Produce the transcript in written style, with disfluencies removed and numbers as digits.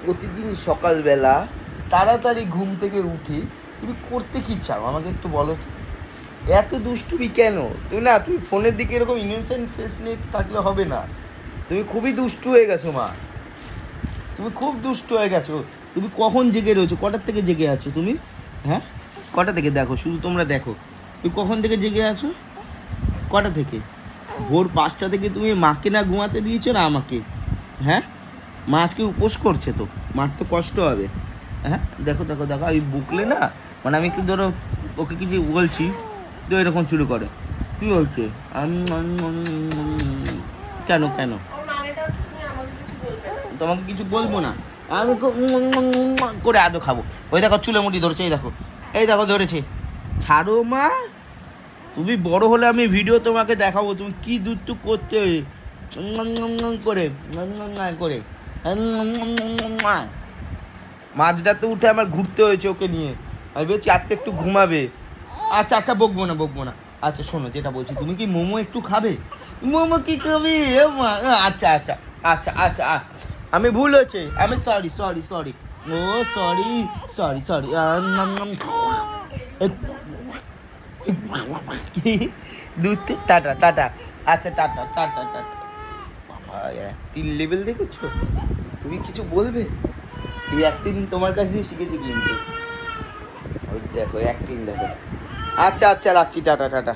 প্রতিদিন সকালবেলা তাড়াতাড়ি ঘুম থেকে উঠি তুমি করতে কি চাও আমাকে একটু বলো তো? এত দুষ্টুমি কেন? তুমি ফোনের দিকে এরকম ইনোসেন্ট ফেস নিয়ে থাকলে হবে না। তুমি খুবই দুষ্টু হয়ে গেছো মা, তুমি খুব দুষ্টু হয়ে গেছো। তুমি কখন জেগে রয়েছো? কটার থেকে জেগে আছো তুমি? হ্যাঁ, কটা থেকে? দেখো, শুধু তোমরা দেখো, তুমি কখন থেকে জেগে আছো? কটা থেকে? ভোর 5টা থেকে তুমি মাকে না ঘুমাতে দিয়েছো না আমাকে? হ্যাঁ, মা আজকে উপোস করছে, তো মার তো কষ্ট হবে। হ্যাঁ, দেখো দেখো দেখো, আমি বকলে না, মানে আমি একটু ধরো ওকে কিছু বলছি তো এরকম শুরু করে। কী বলছে? কেন কেন? তোমাকে কিছু বলবো না, আমি করে আদৌ খাবো। ওই দেখো চুলে মুটি ধরেছে, এই দেখো ধরেছে। ছাড়ো মা, তুমি বড় হলে আমি ভিডিও তোমাকে দেখাবো তুমি কি দুধ করতে করে করে। মাঝরাতে উঠে আমার ঘুরতে হয়েছে ওকে নিয়ে। আমি বলছি আজকে একটু ঘুমাবে। আচ্ছা আচ্ছা, বকবো না বকবো না। আচ্ছা শোনো, যেটা বলছি, তুমি কি মোমো একটু খাবে? মোমো কি খাবে? আচ্ছা আচ্ছা আচ্ছা আচ্ছা, আমি ভুল হয়েছে, আমি সরি সরি সরি, ও সরি সরি সরি। দুধ টাটা টাটা। আচ্ছা টাটা টাটা টাটা। বাবা, অ্যাক্টিং লেভেল দেখেছো? তুমি কিছু বলবে? এই অ্যাক্টিং তোমার কাছেই শিখেছি কিন্তু। ওই দেখো অ্যাক্টিং দেখো। আচ্ছা আচ্ছা, রাখছি, টাটা টাটা।